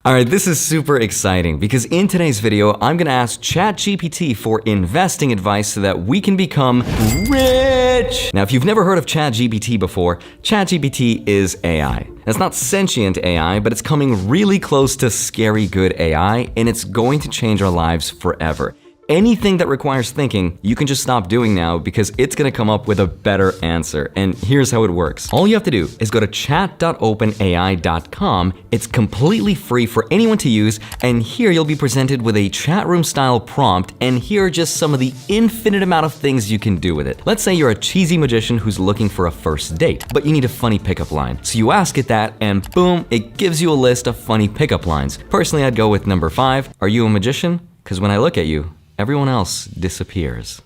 All right, this is super exciting because in today's video, I'm gonna ask ChatGPT for investing advice so that we can become rich. Now, if you've never heard of ChatGPT before, ChatGPT is AI. It's not sentient AI, but it's coming really close to scary good AI, and it's going to change our lives forever. Anything that requires thinking, you can just stop doing now because it's gonna come up with a better answer. And here's how it works. All you have to do is go to chat.openai.com. It's completely free for anyone to use, and here you'll be presented with a chat room style prompt, and here are just some of the infinite amount of things you can do with it. Let's say you're a cheesy magician who's looking for a first date, but you need a funny pickup line. So you ask it that, and boom, it gives you a list of funny pickup lines. Personally, I'd go with number 5. Are you a magician? Because when I look at you, everyone else disappears.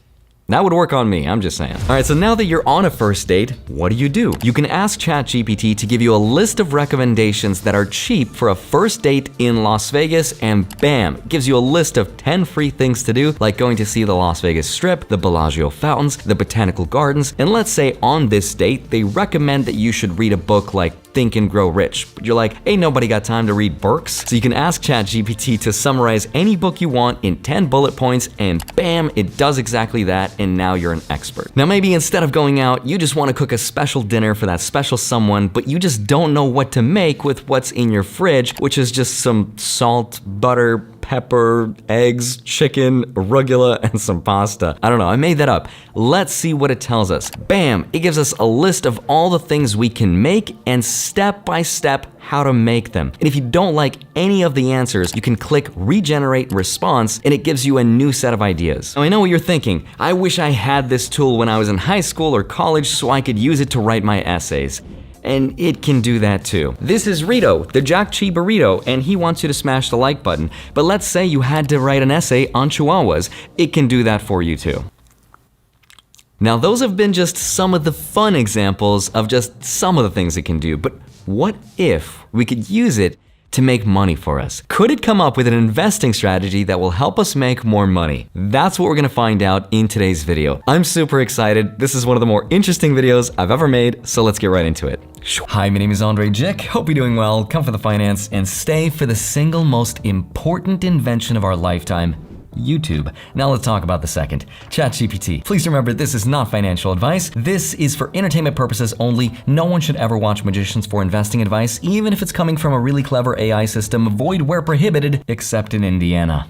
That would work on me, I'm just saying. All right, so now that you're on a first date, what do? You can ask ChatGPT to give you a list of recommendations that are cheap for a first date in Las Vegas, and bam, it gives you a list of 10 free things to do, like going to see the Las Vegas Strip, the Bellagio Fountains, the Botanical Gardens, and let's say on this date, they recommend that you should read a book like Think and Grow Rich, but you're like, ain't nobody got time to read Burks. So you can ask ChatGPT to summarize any book you want in 10 bullet points, and bam, it does exactly that, and now you're an expert. Now maybe instead of going out, you just want to cook a special dinner for that special someone, but you just don't know what to make with what's in your fridge, which is just some salt, butter, pepper, eggs, chicken, arugula, and some pasta. I don't know, I made that up. Let's see what it tells us. Bam, it gives us a list of all the things we can make and step by step how to make them. And if you don't like any of the answers, you can click regenerate response and it gives you a new set of ideas. Now I know what you're thinking. I wish I had this tool when I was in high school or college so I could use it to write my essays. And it can do that too. This is Rito, the Jack Chi burrito, and he wants you to smash the like button. But let's say you had to write an essay on chihuahuas. It can do that for you too. Now those have been just some of the fun examples of just some of the things it can do, but what if we could use it to make money for us? Could it come up with an investing strategy that will help us make more money? That's what we're gonna find out in today's video. I'm super excited. This is one of the more interesting videos I've ever made, so let's get right into it. Hi, my name is Andre Jick. Hope you're doing well. Come for the finance and stay for the single most important invention of our lifetime, YouTube. Now let's talk about the second, ChatGPT. Please remember, this is not financial advice. This is for entertainment purposes only. No one should ever watch magicians for investing advice, even if it's coming from a really clever AI system. Avoid where prohibited, except in Indiana.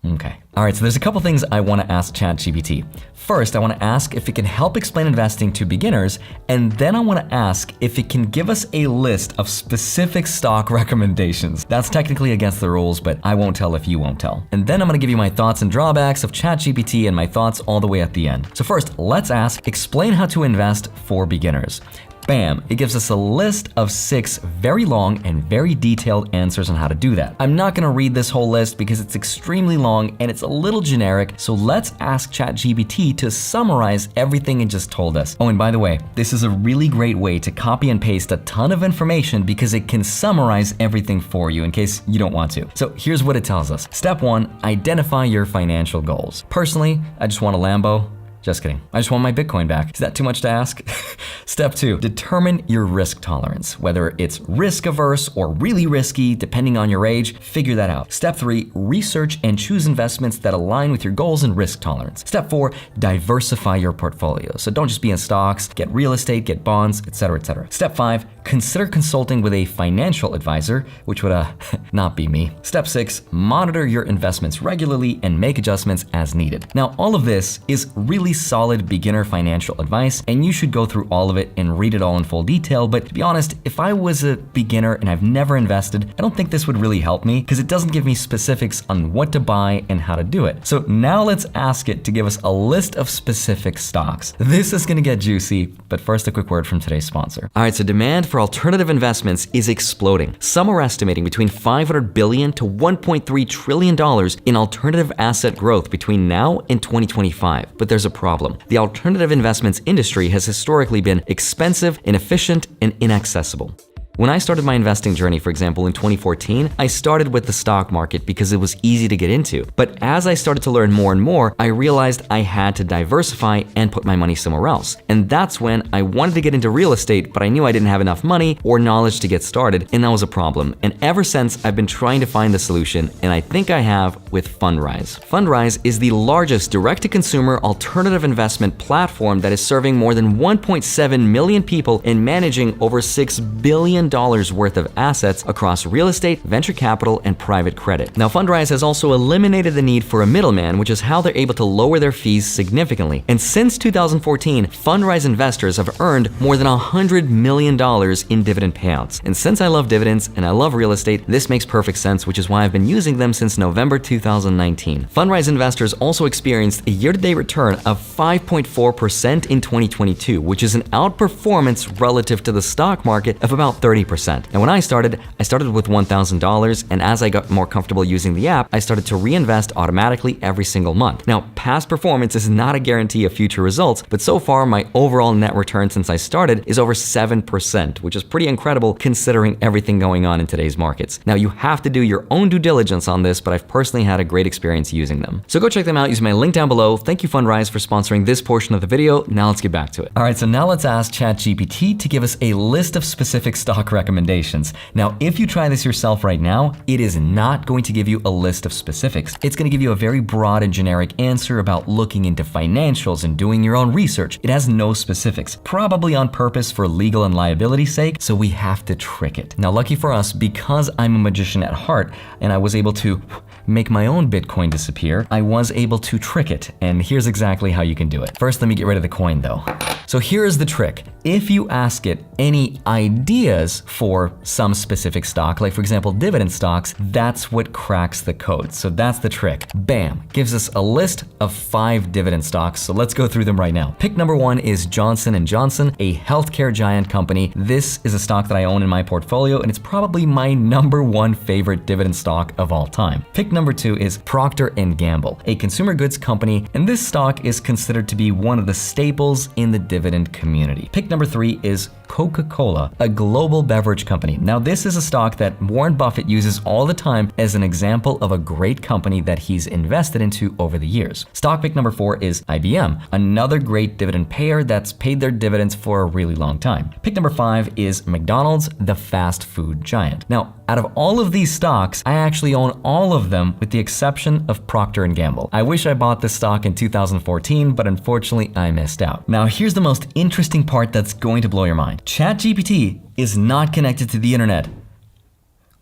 Okay. All right, so there's a couple things I want to ask ChatGPT. First, I want to ask if it can help explain investing to beginners, and then I want to ask if it can give us a list of specific stock recommendations. That's technically against the rules, but I won't tell if you won't tell. And then I'm going to give you my thoughts and drawbacks of ChatGPT and my thoughts all the way at the end. So first, let's ask, explain how to invest for beginners. Bam, it gives us a list of 6 very long and very detailed answers on how to do that. I'm not gonna read this whole list because it's extremely long and it's a little generic, so let's ask ChatGPT to summarize everything it just told us. Oh, and by the way, this is a really great way to copy and paste a ton of information because it can summarize everything for you in case you don't want to. So here's what it tells us. Step 1, identify your financial goals. Personally, I just want a Lambo. Just kidding. I just want my Bitcoin back. Is that too much to ask? Step 2, determine your risk tolerance. Whether it's risk averse or really risky, depending on your age, figure that out. Step 3, research and choose investments that align with your goals and risk tolerance. Step 4, diversify your portfolio. So don't just be in stocks, get real estate, get bonds, etc., etc. Step 5, consider consulting with a financial advisor, which would not be me. Step 6, monitor your investments regularly and make adjustments as needed. Now, all of this is really solid beginner financial advice, and you should go through all of it and read it all in full detail. But to be honest, if I was a beginner and I've never invested, I don't think this would really help me because it doesn't give me specifics on what to buy and how to do it. So now let's ask it to give us a list of specific stocks. This is gonna get juicy, but first a quick word from today's sponsor. All right, so demand for alternative investments is exploding. Some are estimating between $500 billion to $1.3 trillion in alternative asset growth between now and 2025. But there's a problem. The alternative investments industry has historically been expensive, inefficient, and inaccessible. When I started my investing journey, for example, in 2014, I started with the stock market because it was easy to get into. But as I started to learn more and more, I realized I had to diversify and put my money somewhere else. And that's when I wanted to get into real estate, but I knew I didn't have enough money or knowledge to get started, and that was a problem. And ever since, I've been trying to find the solution, and I think I have with Fundrise. Fundrise is the largest direct-to-consumer alternative investment platform that is serving more than 1.7 million people and managing over $6 billion worth of assets across real estate, venture capital, and private credit. Now, Fundrise has also eliminated the need for a middleman, which is how they're able to lower their fees significantly. And since 2014, Fundrise investors have earned more than $100 million in dividend payouts. And since I love dividends and I love real estate, this makes perfect sense, which is why I've been using them since November 2019. Fundrise investors also experienced a year-to-date return of 5.4% in 2022, which is an outperformance relative to the stock market of about 30%. And when I started with $1,000, and as I got more comfortable using the app, I started to reinvest automatically every single month. Now, past performance is not a guarantee of future results, but so far my overall net return since I started is over 7%, which is pretty incredible considering everything going on in today's markets. Now, you have to do your own due diligence on this, but I've personally had a great experience using them. So go check them out using my link down below. Thank you, Fundrise, for sponsoring this portion of the video. Now let's get back to it. All right, so now let's ask ChatGPT to give us a list of specific stock recommendations. Now, if you try this yourself right now, it is not going to give you a list of specifics. It's going to give you a very broad and generic answer about looking into financials and doing your own research. It has no specifics, probably on purpose for legal and liability sake, so we have to trick it. Now, lucky for us, because I'm a magician at heart and I was able to make my own Bitcoin disappear, I was able to trick it. And here's exactly how you can do it. First, let me get rid of the coin though. So here's the trick. If you ask it any ideas for some specific stock, like for example, dividend stocks, that's what cracks the code. So that's the trick. Bam, gives us a list of 5 dividend stocks. So let's go through them right now. Pick number 1 is Johnson & Johnson, a healthcare giant company. This is a stock that I own in my portfolio, and it's probably my number 1 favorite dividend stock of all time. Pick number 2 is Procter & Gamble, a consumer goods company, and this stock is considered to be one of the staples in the dividend community. Pick number 3 is Coca-Cola, a global beverage company. Now, this is a stock that Warren Buffett uses all the time as an example of a great company that he's invested into over the years. Stock pick number 4 is IBM, another great dividend payer that's paid their dividends for a really long time. Pick number 5 is McDonald's, the fast food giant. Now, out of all of these stocks, I actually own all of them with the exception of Procter & Gamble. I wish I bought this stock in 2014, but unfortunately I missed out. Now, here's the most interesting part that's going to blow your mind. ChatGPT is not connected to the internet.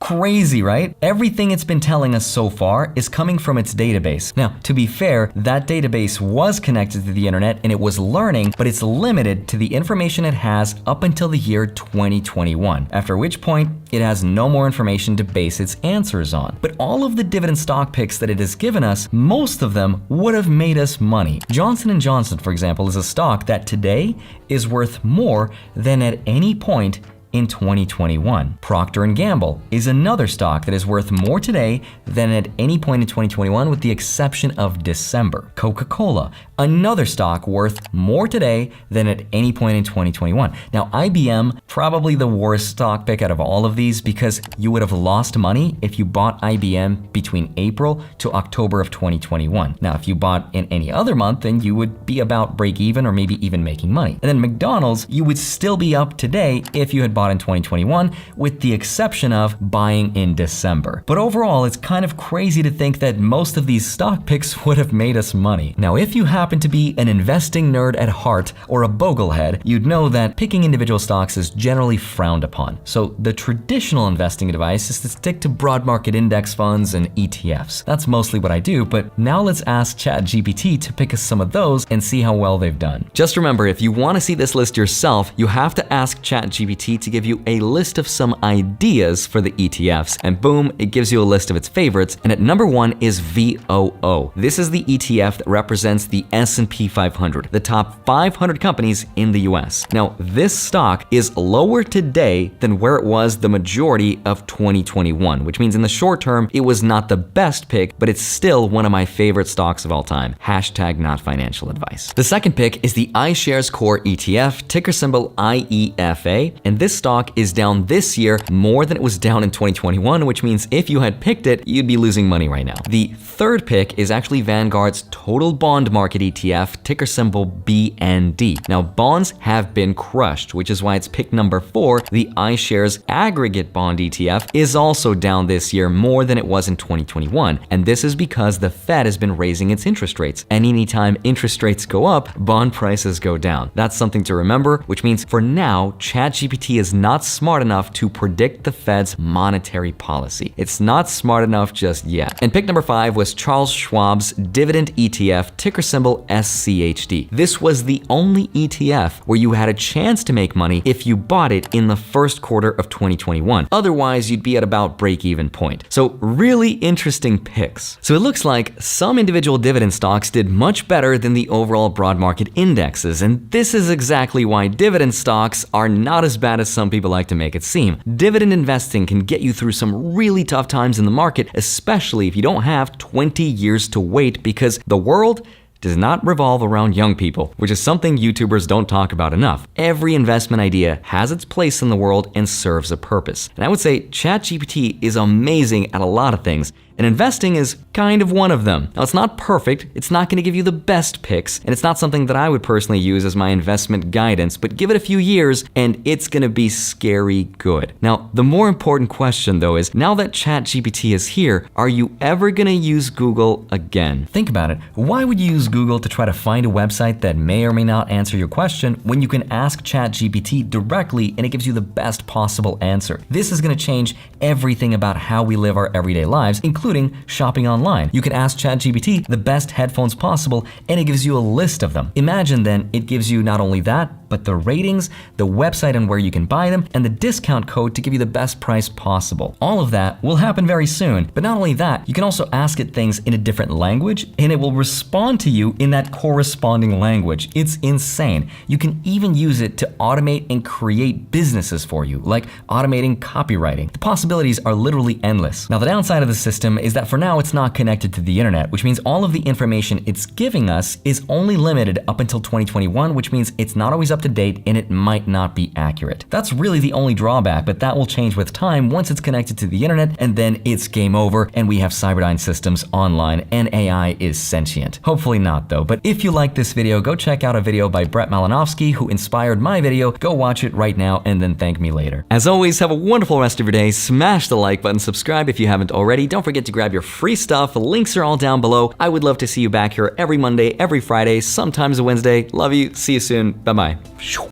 Crazy, right? Everything it's been telling us so far is coming from its database. Now, to be fair, that database was connected to the internet and it was learning, but it's limited to the information it has up until the year 2021, after which point it has no more information to base its answers on. But all of the dividend stock picks that it has given us, most of them would have made us money. Johnson & Johnson, for example, is a stock that today is worth more than at any point in 2021. Procter & Gamble is another stock that is worth more today than at any point in 2021 with the exception of December. Coca-Cola, another stock worth more today than at any point in 2021. Now, IBM, probably the worst stock pick out of all of these because you would have lost money if you bought IBM between April to October of 2021. Now, if you bought in any other month, then you would be about break even or maybe even making money. And then McDonald's, you would still be up today if you had bought in 2021, with the exception of buying in December. But overall, it's kind of crazy to think that most of these stock picks would have made us money. Now, if you happen to be an investing nerd at heart or a boglehead, you'd know that picking individual stocks is generally frowned upon. So the traditional investing advice is to stick to broad market index funds and ETFs. That's mostly what I do, but now let's ask ChatGPT to pick us some of those and see how well they've done. Just remember, if you want to see this list yourself, you have to ask ChatGPT to give you a list of some ideas for the ETFs, and boom, it gives you a list of its favorites. And at number 1 is VOO. This is the ETF that represents the S&P 500, the top 500 companies in the US. Now, this stock is lower today than where it was the majority of 2021, which means in the short term, it was not the best pick, but it's still one of my favorite stocks of all time. Hashtag not financial advice. The second pick is the iShares Core ETF, ticker symbol IEFA, and this stock is down this year more than it was down in 2021, which means if you had picked it, you'd be losing money right now. The third pick is actually Vanguard's Total Bond Market ETF, ticker symbol BND. Now, bonds have been crushed, which is why it's pick number 4. The iShares Aggregate Bond ETF is also down this year more than it was in 2021, and this is because the Fed has been raising its interest rates, and anytime interest rates go up, bond prices go down. That's something to remember, which means for now, ChatGPT is not smart enough to predict the Fed's monetary policy. It's not smart enough just yet. And pick number 5 was Charles Schwab's Dividend ETF, ticker symbol SCHD. This was the only ETF where you had a chance to make money if you bought it in the first quarter of 2021. Otherwise, you'd be at about break-even point. So really interesting picks. So it looks like some individual dividend stocks did much better than the overall broad market indexes, and this is exactly why dividend stocks are not as bad as some people like to make it seem. Dividend investing can get you through some really tough times in the market, especially if you don't have 20 years to wait, because the world does not revolve around young people, which is something YouTubers don't talk about enough. Every investment idea has its place in the world and serves a purpose. And I would say ChatGPT is amazing at a lot of things, and investing is kind of one of them. Now, it's not perfect, it's not gonna give you the best picks, and it's not something that I would personally use as my investment guidance, but give it a few years and it's gonna be scary good. Now, the more important question though is, now that ChatGPT is here, are you ever gonna use Google again? Think about it. Why would you use Google to try to find a website that may or may not answer your question when you can ask ChatGPT directly and it gives you the best possible answer? This is gonna change everything about how we live our everyday lives, including shopping online. You can ask ChatGPT the best headphones possible and it gives you a list of them. Imagine then it gives you not only that, but the ratings, the website and where you can buy them, and the discount code to give you the best price possible. All of that will happen very soon. But not only that, you can also ask it things in a different language and it will respond to you in that corresponding language. It's insane. You can even use it to automate and create businesses for you, like automating copywriting. The possibilities are literally endless. Now, the downside of the system is that for now it's not connected to the internet, which means all of the information it's giving us is only limited up until 2021, which means it's not always up to date and it might not be accurate. That's really the only drawback, but that will change with time once it's connected to the internet, and then it's game over and we have Cyberdyne systems online and AI is sentient. Hopefully not though, but if you like this video, go check out a video by Brett Malinowski who inspired my video. Go watch it right now and then thank me later. As always, have a wonderful rest of your day. Smash the like button, subscribe if you haven't already. Don't forget to grab your free stuff. Links are all down below. I would love to see you back here every Monday, every Friday, sometimes a Wednesday. Love you. See you soon. Bye-bye.